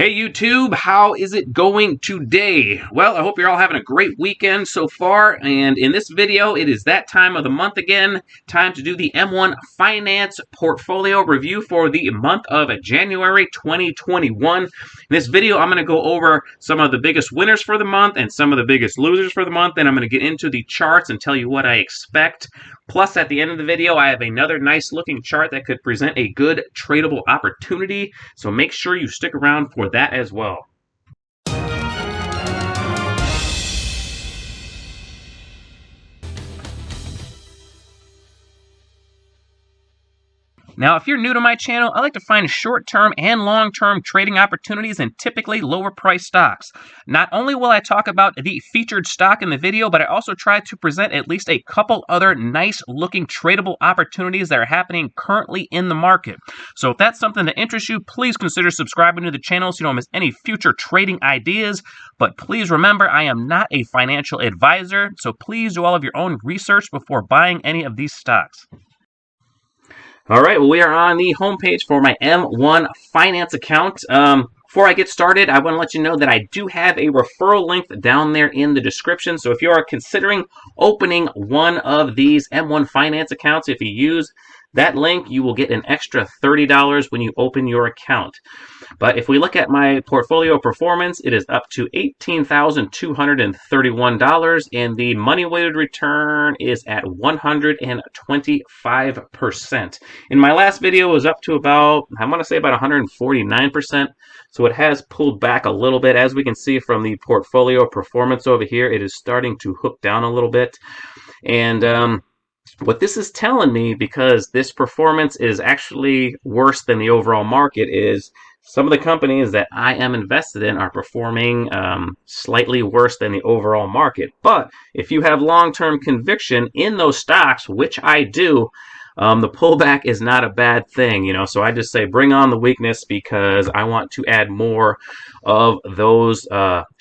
Hey YouTube, how is it going today? Well, I hope you're all having a great weekend so far, and in this video, it is that time of the month again, time to do the M1 Finance Portfolio Review for the month of January 2021. In this video, I'm going to go over some of the biggest winners for the month and some of the biggest losers for the month, and I'm going to get into the charts and tell you what I expect. Plus, at the end of the video, I have another nice looking chart that could present a good tradable opportunity, so make sure you stick around for that as well. Now, if you're new to my channel, I like to find short-term and long-term trading opportunities in typically lower-priced stocks. Not only will I talk about the featured stock in the video, but I also try to present at least a couple other nice-looking tradable opportunities that are happening currently in the market. So if that's something that interests you, please consider subscribing to the channel so you don't miss any future trading ideas. But please remember, I am not a financial advisor, so please do all of your own research before buying any of these stocks. All right, well, we are on the homepage for my M1 Finance account. Before I get started, I want to let you know that I do have a referral link down there in the description. So if you are considering opening one of these M1 Finance accounts, if you use that link, you will get an extra $30 when you open your account. But if we look at my portfolio performance, it is up to $18,231, and the money-weighted return is at 125%. In my last video, it was up to about, I want to say about 149%. So it has pulled back a little bit. As we can see from the portfolio performance over here, it is starting to hook down a little bit. And what this is telling me, because this performance is actually worse than the overall market, is some of the companies that I am invested in are performing slightly worse than the overall market. But if you have long-term conviction in those stocks, which I do, the pullback is not a bad thing, you know. So I just say bring on the weakness, because I want to add more of those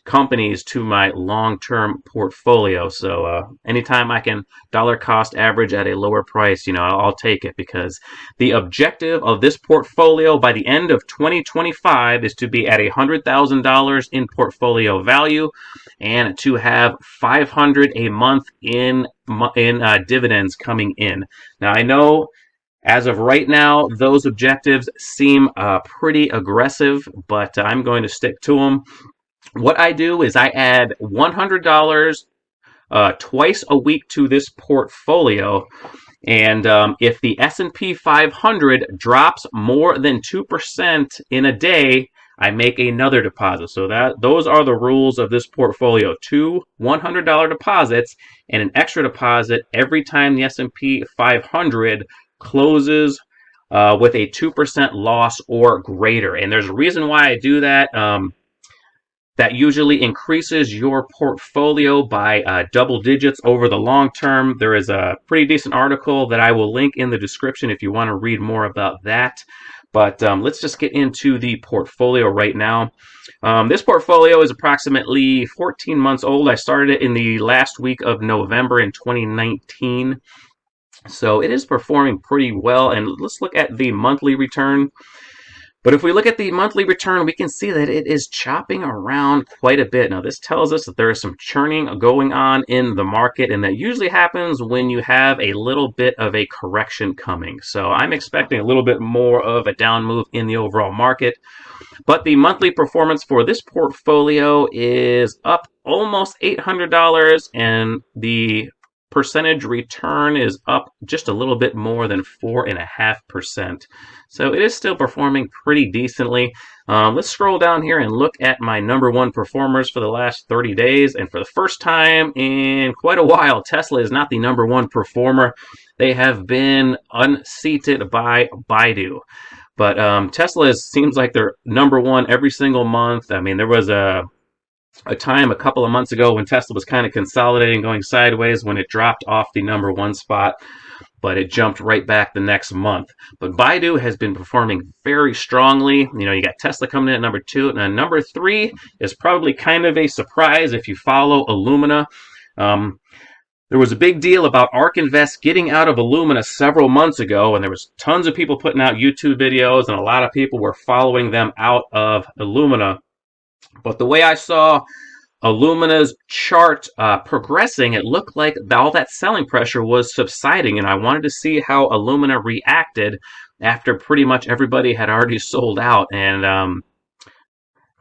companies to my long-term portfolio. So anytime I can dollar cost average at a lower price, you know, I'll take it, because the objective of this portfolio by the end of 2025 is to be at $100,000 in portfolio value and to have $500 a month in dividends coming in. Now, I know as of right now, those objectives seem pretty aggressive, but I'm going to stick to them. What I do is I add $100 twice a week to this portfolio, and if the S&P 500 drops more than 2% in a day, I make another deposit. So those are the rules of this portfolio: two $100 deposits and an extra deposit every time the S&P 500 closes with a 2% loss or greater. And there's a reason why I do that. That usually increases your portfolio by double digits over the long term. There is a pretty decent article that I will link in the description if you want to read more about that. But let's just get into the portfolio right now. This portfolio is approximately 14 months old. I started it in the last week of November in 2019. So it is performing pretty well. And let's look at the monthly return. But if we look at the monthly return, we can see that it is chopping around quite a bit. Now, this tells us that there is some churning going on in the market, and that usually happens when you have a little bit of a correction coming. So I'm expecting a little bit more of a down move in the overall market. But the monthly performance for this portfolio is up almost $800, and the percentage return is up just a little bit more than 4.5%. So it is still performing pretty decently. Let's scroll down here and look at my number one performers for the last 30 days. And for the first time in quite a while, Tesla is not the number one performer. They have been unseated by Baidu. But Tesla seems like they're number one every single month. I mean, there was a time a couple of months ago when Tesla was kind of consolidating, going sideways, when it dropped off the number one spot, but it jumped right back the next month. But Baidu has been performing very strongly. You know, you got Tesla coming in at number two, and number three is probably kind of a surprise if you follow Illumina. There was a big deal about ARK Invest getting out of Illumina several months ago, and there was tons of people putting out YouTube videos, and a lot of people were following them out of Illumina. But the way I saw Illumina's chart progressing, it looked like all that selling pressure was subsiding, and I wanted to see how Illumina reacted after pretty much everybody had already sold out. And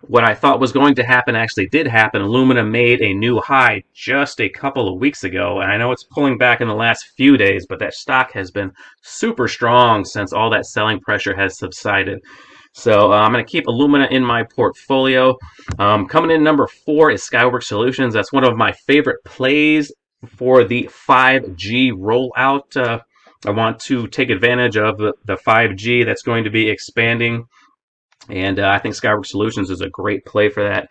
what I thought was going to happen actually did happen. Illumina made a new high just a couple of weeks ago, and I know it's pulling back in the last few days, but that stock has been super strong since all that selling pressure has subsided. So I'm going to keep Illumina in my portfolio. Coming in number 4 is Skyworks Solutions. That's one of my favorite plays for the 5G rollout. I want to take advantage of the 5G that's going to be expanding. And I think Skyworks Solutions is a great play for that.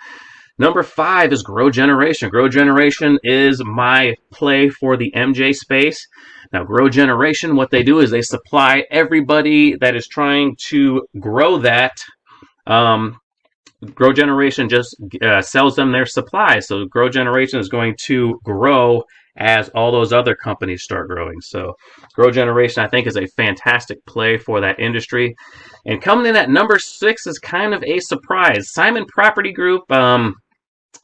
Number 5 is Grow Generation. Grow Generation is my play for the MJ space. Now, Grow Generation, what they do is they supply everybody that is trying to grow that. Grow Generation just sells them their supply. So Grow Generation is going to grow as all those other companies start growing. So Grow Generation, I think, is a fantastic play for that industry. And coming in at number 6 is kind of a surprise. Simon Property Group.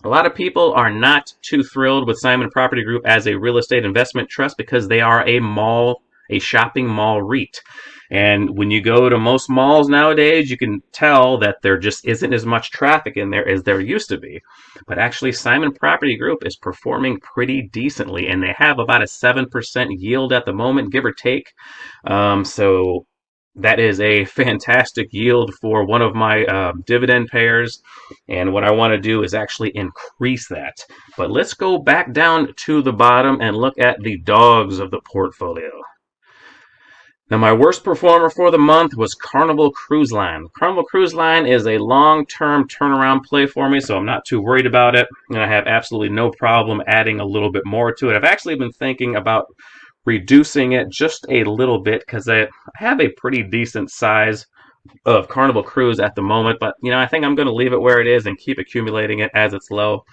A lot of people are not too thrilled with Simon Property Group as a real estate investment trust because they are a shopping mall REIT. And when you go to most malls nowadays, you can tell that there just isn't as much traffic in there as there used to be. But actually, Simon Property Group is performing pretty decently, and they have about a 7% yield at the moment, give or take. So that is a fantastic yield for one of my dividend payers. And what I want to do is actually increase that. But let's go back down to the bottom and look at the dogs of the portfolio. Now, my worst performer for the month was Carnival Cruise Line. Carnival Cruise Line is a long-term turnaround play for me, so I'm not too worried about it, and I have absolutely no problem adding a little bit more to it. I've actually been thinking about reducing it just a little bit because I have a pretty decent size of Carnival Cruise at the moment, but I think I'm going to leave it where it is and keep accumulating it as it's low.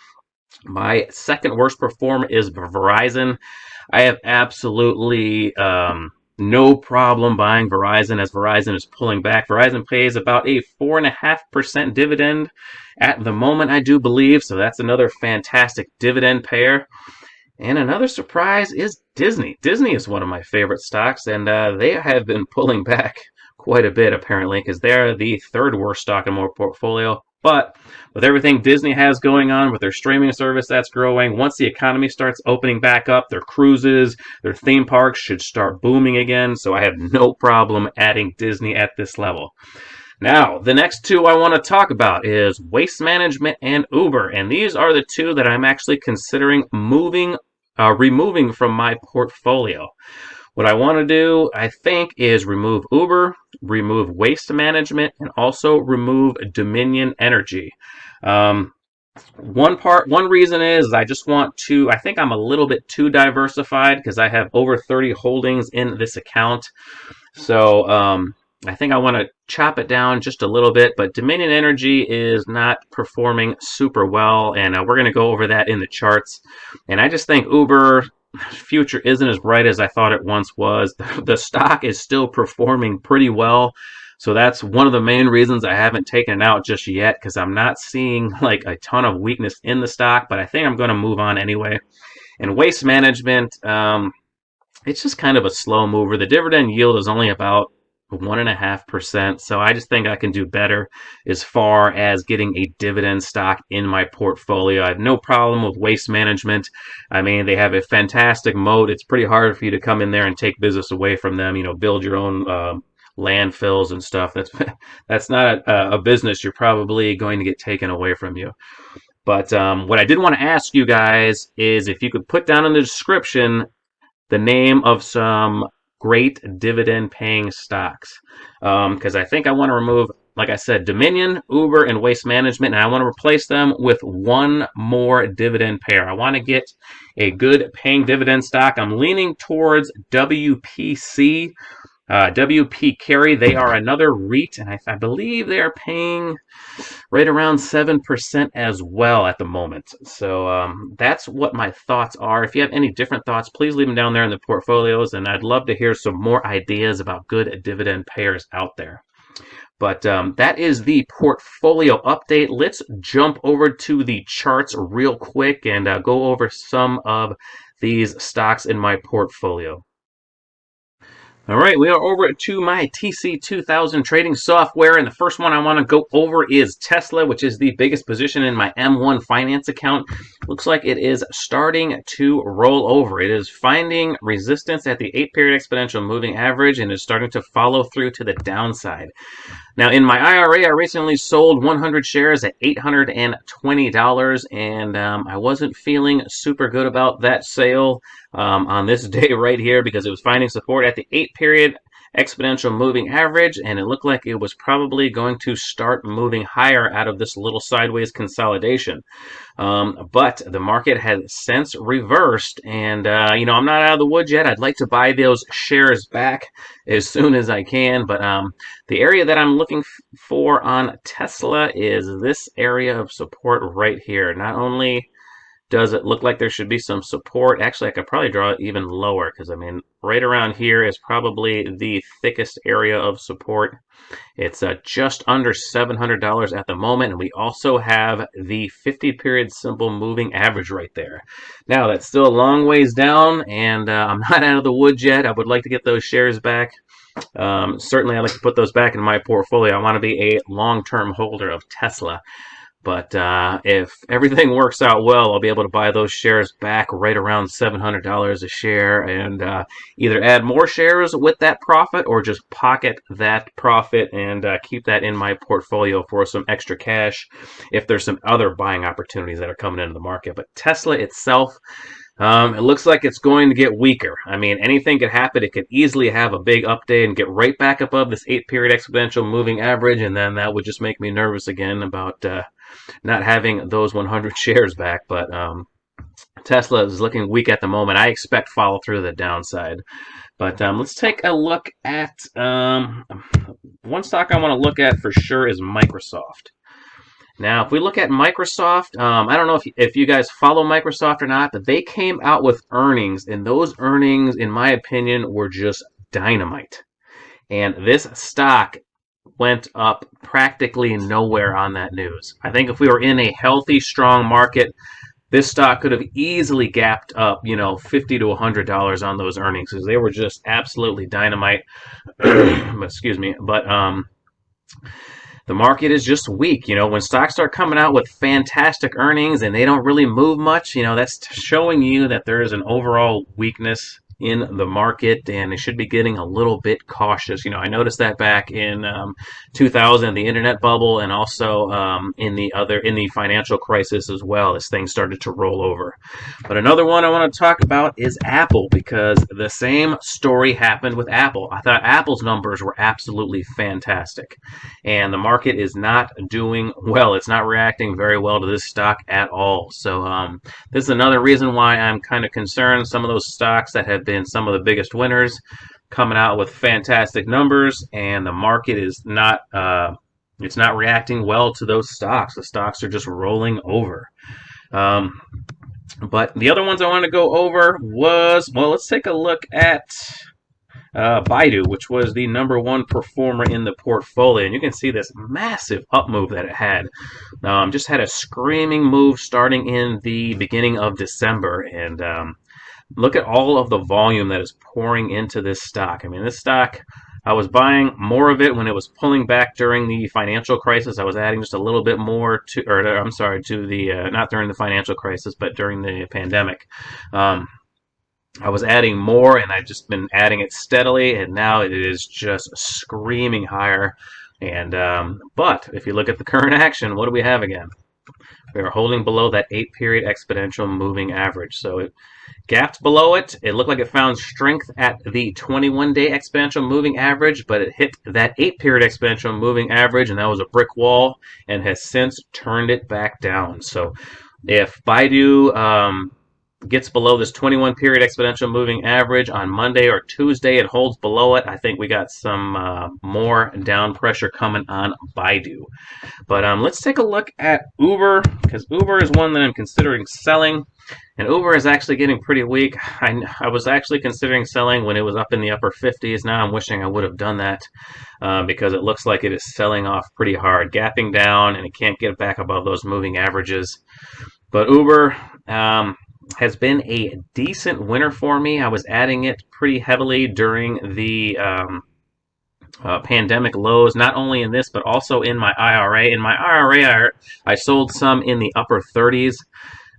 My second worst performer is Verizon. I have absolutely no problem buying Verizon as Verizon is pulling back. Verizon pays about a 4.5% dividend at the moment, I do believe. So that's another fantastic dividend payer. And another surprise is Disney. Disney is one of my favorite stocks, and they have been pulling back quite a bit apparently because they're the third worst stock in my portfolio. But with everything Disney has going on with their streaming service that's growing, once the economy starts opening back up, their cruises, their theme parks should start booming again. So I have no problem adding Disney at this level. Now, the next two I want to talk about is Waste Management and Uber. And these are the two that I'm actually considering removing from my portfolio. What I want to do, I think, is remove Uber, remove Waste Management, and also remove Dominion Energy. One reason is I just want to, I think I'm a little bit too diversified because I have over 30 holdings in this account. So I think I want to chop it down just a little bit, but Dominion Energy is not performing super well, and we're going to go over that in the charts. And I just think Uber future isn't as bright as I thought it once was. The stock is still performing pretty well. So that's one of the main reasons I haven't taken it out just yet, because I'm not seeing like a ton of weakness in the stock, but I think I'm going to move on anyway. And Waste Management, it's just kind of a slow mover. The dividend yield is only about 1.5%. So I just think I can do better as far as getting a dividend stock in my portfolio. I have no problem with Waste Management. I mean, they have a fantastic moat. It's pretty hard for you to come in there and take business away from them, build your own landfills and stuff. That's not a business you're probably going to get taken away from you. But what I did want to ask you guys is if you could put down in the description the name of some great dividend paying stocks, because I think I want to remove, like I said, Dominion, Uber, and Waste Management, and I want to replace them with one more dividend pair. I want to get a good paying dividend stock. I'm leaning towards WPC. WP Carey, they are another REIT, and I believe they are paying right around 7% as well at the moment. So that's what my thoughts are. If you have any different thoughts, please leave them down there in the portfolios, and I'd love to hear some more ideas about good dividend payers out there. But that is the portfolio update. Let's jump over to the charts real quick and go over some of these stocks in my portfolio. All right, we are over to my TC2000 trading software, and the first one I want to go over is Tesla, which is the biggest position in my M1 finance account. Looks like it is starting to roll over. It is finding resistance at the 8-period exponential moving average and is starting to follow through to the downside. Now, in my IRA, I recently sold 100 shares at $820, and I wasn't feeling super good about that sale on this day right here because it was finding support at the 8-period exponential moving average, and it looked like it was probably going to start moving higher out of this little sideways consolidation. But the market has since reversed, and I'm not out of the woods yet. I'd like to buy those shares back as soon as I can, but the area that I'm looking for on Tesla is this area of support right here. Not only does it look like there should be some support, actually I could probably draw it even lower, because I mean right around here is probably the thickest area of support. It's just under $700 at the moment, and we also have the 50-period simple moving average right there. Now, that's still a long ways down, and I'm not out of the woods yet. I would like to get those shares back. Certainly, I'd like to put those back in my portfolio. I want to be a long-term holder of Tesla. But if everything works out well, I'll be able to buy those shares back right around $700 a share and either add more shares with that profit or just pocket that profit and keep that in my portfolio for some extra cash if there's some other buying opportunities that are coming into the market. But Tesla itself, it looks like it's going to get weaker. I mean, anything could happen. It could easily have a big update and get right back above this 8-period exponential moving average, and then that would just make me nervous again about not having those 100 shares back. But Tesla is looking weak at the moment. I expect follow through to the downside. But let's take a look at one stock I want to look at for sure is Microsoft. Now, if we look at Microsoft, I don't know if you guys follow Microsoft or not, but they came out with earnings, and those earnings, in my opinion, were just dynamite. And this stock went up practically nowhere on that news. I think if we were in a healthy, strong market, this stock could have easily gapped up, $50 to $100 on those earnings because they were just absolutely dynamite. Excuse me, but the market is just weak. When stocks start coming out with fantastic earnings and they don't really move much, that's showing you that there is an overall weakness in the market, and they should be getting a little bit cautious. I noticed that back in 2000, the internet bubble, and also in the financial crisis as well, as things started to roll over. But another one I want to talk about is Apple, because the same story happened with Apple. I thought Apple's numbers were absolutely fantastic, and the market is not doing well. It's not reacting very well to this stock at all. So this is another reason why I'm kind of concerned. Some of those stocks that have been some of the biggest winners coming out with fantastic numbers, and the market is not it's not reacting well to those stocks. The stocks are just rolling over. But the other ones I want to go over was, well, let's take a look at Baidu, which was the #1 performer in the portfolio. And you can see this massive up move that it had. Just had a screaming move starting in the beginning of December. And look at all of the volume that is pouring into this stock. I mean, this stock, I was buying more of it when it was pulling back during the financial crisis. I was adding just a little bit more to the, not during the financial crisis, but during the pandemic. I was adding more, and I've just been adding it steadily, and now it is just screaming higher. And but if you look at the current action, what do we have again? We are holding below that 8-period exponential moving average. So it gapped below it. It looked like it found strength at the 21-day exponential moving average, but it hit that 8-period exponential moving average, and that was a brick wall, and has since turned it back down. So if Baidu gets below this 21 period exponential moving average on Monday or Tuesday and holds below it, I think we got some more down pressure coming on Baidu. But let's take a look at Uber, because Uber is one that I'm considering selling. And Uber is actually getting pretty weak. I was actually considering selling when it was up in the upper 50s. Now I'm wishing I would have done that because it looks like it is selling off pretty hard, gapping down, and it can't get back above those moving averages. But Uber has been a decent winner for me. I was adding it pretty heavily during the pandemic lows, not only in this, but also in my IRA. In my IRA, I sold some in the upper 30s.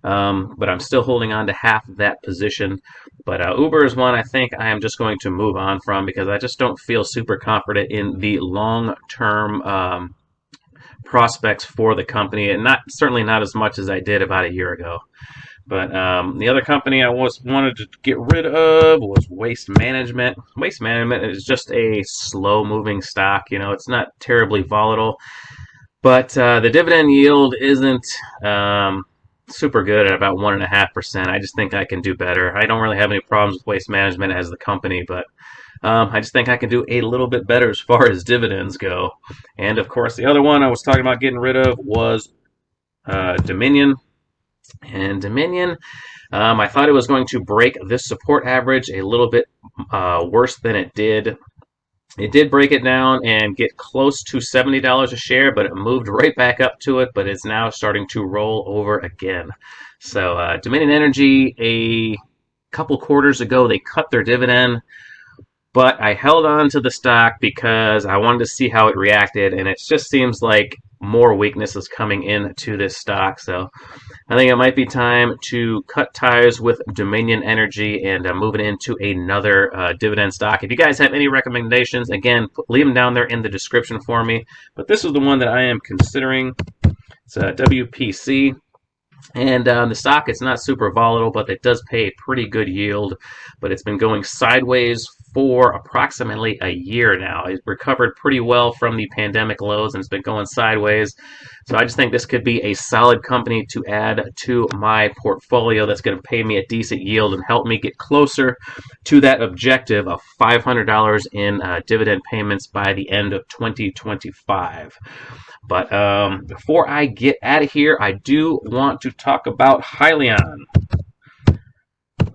But I'm still holding on to half of that position. But Uber is one I think I am just going to move on from because I just don't feel super confident in the long-term prospects for the company, and certainly not as much as I did about a year ago. But the other company I wanted to get rid of was Waste Management. Waste Management is just a slow-moving stock. You know, it's not terribly volatile, but the dividend yield isn't super good at about 1.5%. I just think I can do better. I don't really have any problems with Waste Management as the company, but I just think I can do a little bit better as far as dividends go. And of course, the other one I was talking about getting rid of was Dominion. And Dominion, I thought it was going to break this support average a little bit worse than it did. It did break it down and get close to $70 a share, but it moved right back up to it, but it's now starting to roll over again. So Dominion Energy, a couple quarters ago, they cut their dividend, but I held on to the stock because I wanted to see how it reacted, and it just seems like more weakness is coming into this stock. So I think it might be time to cut ties with Dominion Energy and move it into another dividend stock. If you guys have any recommendations, again, leave them down there in the description for me. But this is the one that I am considering. It's WPC. And the stock, it's not super volatile, but it does pay a pretty good yield. But it's been going sideways for approximately a year now. It recovered pretty well from the pandemic lows, and it's been going sideways. So I just think this could be a solid company to add to my portfolio that's going to pay me a decent yield and help me get closer to that objective of $500 in dividend payments by the end of 2025. But before I get out of here, I do want to talk about Hyliion.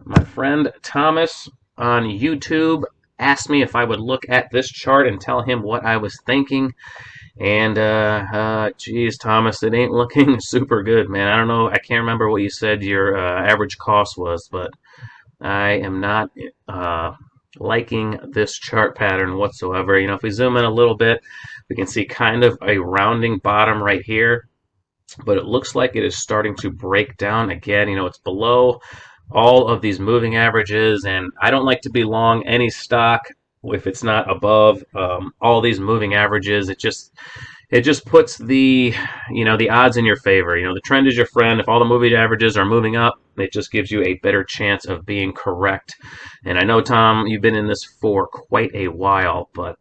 My friend Thomas on YouTube asked me if I would look at this chart and tell him what I was thinking. And, geez, Thomas, it ain't looking super good, man. I don't know. I can't remember what you said your average cost was, but I am not liking this chart pattern whatsoever. You know, if we zoom in a little bit, we can see kind of a rounding bottom right here, but it looks like it is starting to break down again. You know, it's below all of these moving averages, and I don't like to be long any stock if it's not above all these moving averages. It just puts the the odds in your favor. You know, the trend is your friend. If all the moving averages are moving up, it just gives you a better chance of being correct. And I know, Tom, you've been in this for quite a while, but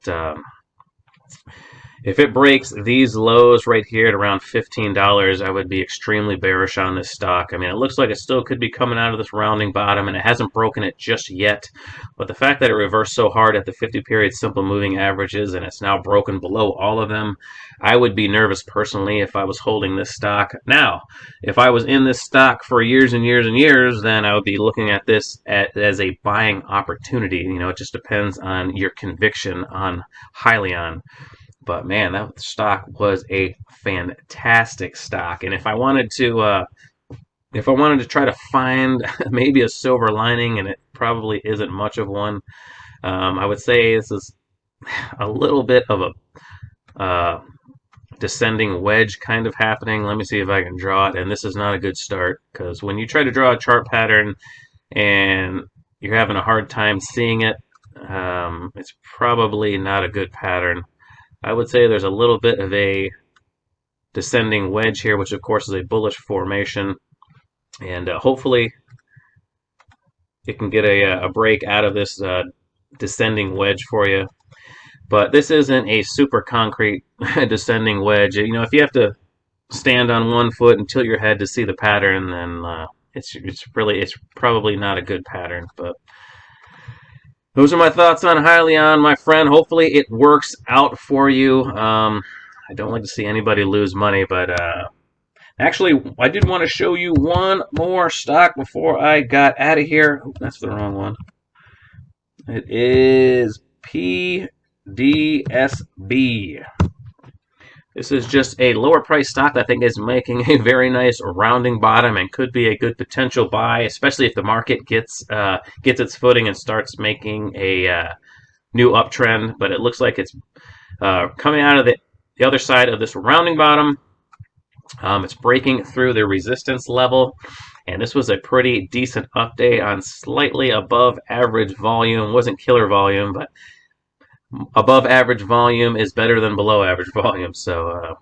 if it breaks these lows right here at around $15, I would be extremely bearish on this stock. I mean, it looks like it still could be coming out of this rounding bottom, and it hasn't broken it just yet. But the fact that it reversed so hard at the 50-period simple moving averages and it's now broken below all of them, I would be nervous personally if I was holding this stock. Now, if I was in this stock for years and years and years, then I would be looking at this as a buying opportunity. You know, it just depends on your conviction on Hyliion. But man, that stock was a fantastic stock, and if I wanted to try to find maybe a silver lining, and it probably isn't much of one, I would say this is a little bit of a descending wedge kind of happening. Let me see if I can draw it, and this is not a good start because when you try to draw a chart pattern and you're having a hard time seeing it, it's probably not a good pattern. I would say there's a little bit of a descending wedge here, which of course is a bullish formation, and hopefully it can get a break out of this descending wedge for you. But this isn't a super concrete descending wedge. You know, if you have to stand on one foot and tilt your head to see the pattern, then it's probably not a good pattern. But those are my thoughts on Hyliion, my friend. Hopefully it works out for you. I don't like to see anybody lose money, but actually, I did want to show you one more stock before I got out of here. Oh, that's the wrong one. It is PDSB. This is just a lower price stock that I think is making a very nice rounding bottom and could be a good potential buy, especially if the market gets its footing and starts making a new uptrend. But it looks like it's coming out of the other side of this rounding bottom. It's breaking through the resistance level, and this was a pretty decent update on slightly above average volume. Wasn't killer volume, but above average volume is better than below average volume. So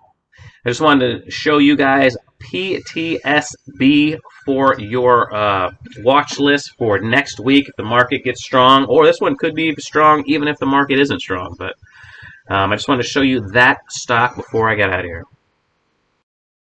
I just wanted to show you guys PTSB for your watch list for next week if the market gets strong, or this one could be strong even if the market isn't strong. But I just wanted to show you that stock before I got out of here.